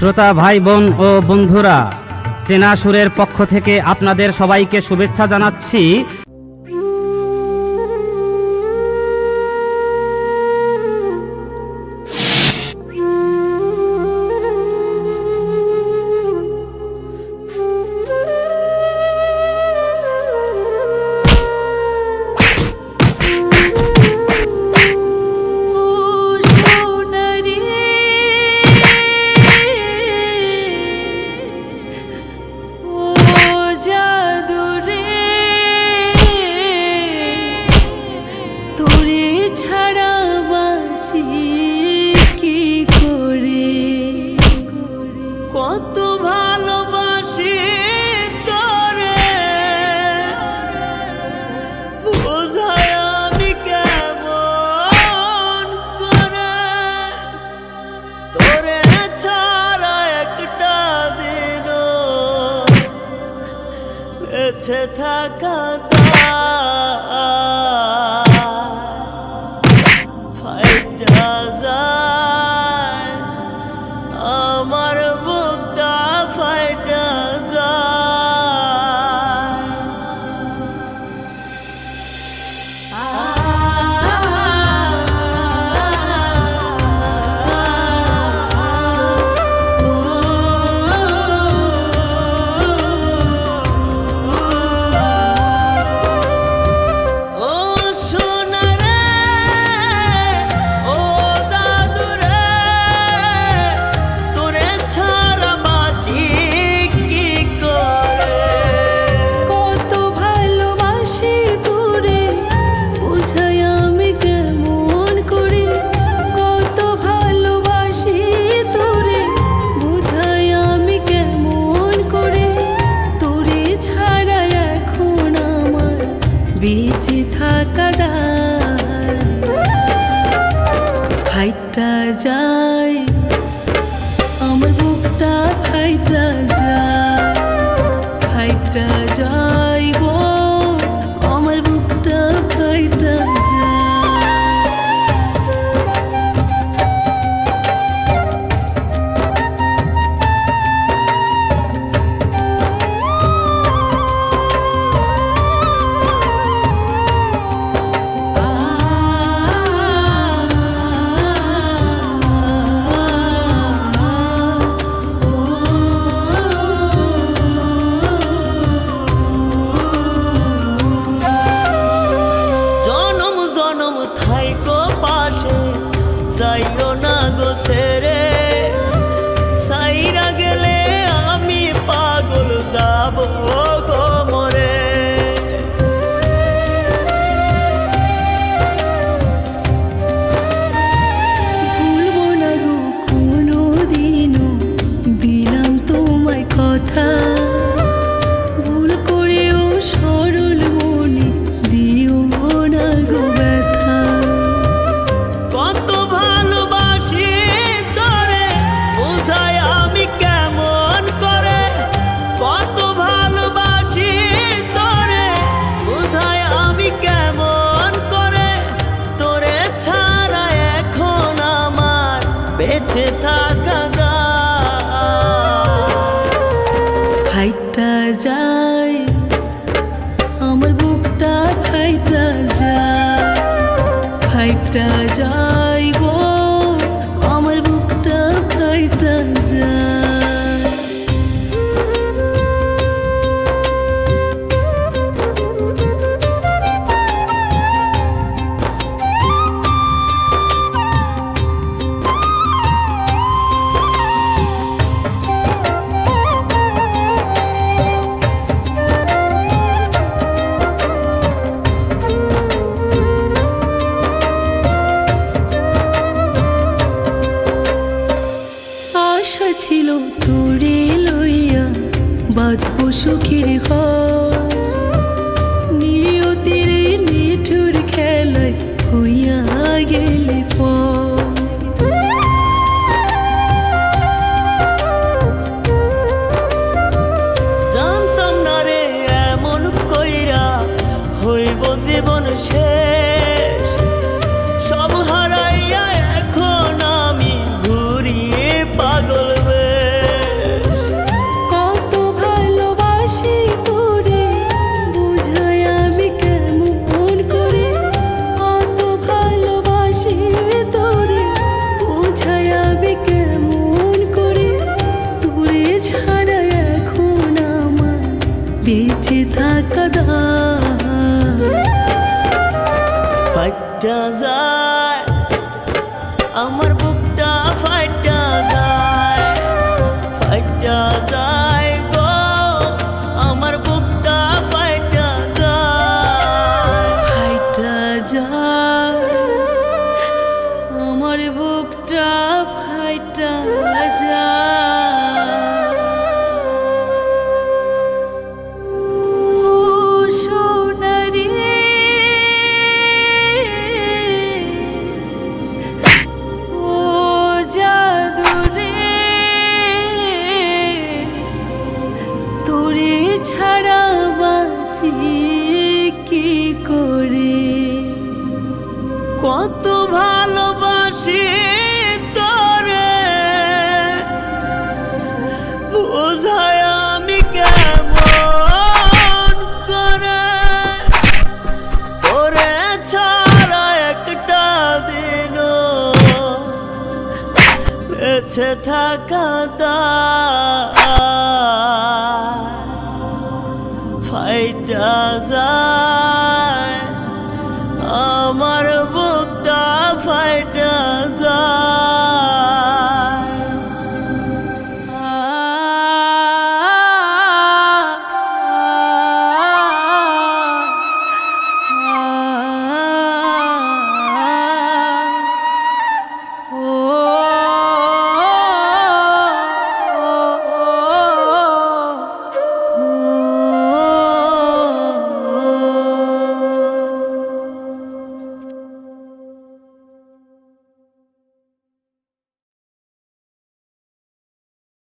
শ্রোতা ভাই বোন ও বন্ধুরা, চেনা সুরের পক্ষ থেকে আপনাদের সবাইকে শুভেচ্ছা জানাচ্ছি। কত ভালোবাসি তোরে, বোঝায় আমি কেমন করে, তোরে ছাড়া একটা দিনও বেঁচে থাকা ফাইটা যায় আমার বুকটা ফাইটা বেঁচে থাকা ফাইটা যায় আমার বুকটা ফাইটা যায়, ফাইটা যায় গো আমার বুকটা ফাইটা থাইকো পাশে যাইও না গো ছেড়ে, সাইরা গেলে আমি পাগল যাব গো মরে। ভুলবো না গো কোনো দিনও দিলাম তোমায় কথা, ভুল করেও সরল মনে দিও না গো ব্যথা। কত ভালোবাসি তোরে, বোঝায় আমি কেমন করে, কত ভালোবাসি তোরে, বোঝায় আমি কেমন করে, তোরে ছাড়া এখন আমার বেঁচে থাকা ফাইটা যায় আমার বুকটা ফাইটা যায়, ফাইটা যায় গো আমার বুকটা ফাইটা যায়। আশা ছিল তোরে লইয়া বাঁধবো সুখের ঘর, নিয়তির নিঠুর খেলায় হইয়া গেলে পর। জানতাম না রে এমন কইরা হইব জীবন শেষ, সব হারাইয়া এখন আমি ঘুরি পাগল বে। বেঁচে থাকা দায়। ফাইটা যায় আমার বুকটা, ফাইটা যায়, ফাইটা যায় গো আমার বুকটা, ফাইটা যায়। ফাইটা যায় আমার বুকটা, ফাইটা যায়। ও সোনারে ও জাদুরে, তোরে ছাড়া বাঁচি কি করে। কত ভালোবাসি তোরে বোঝা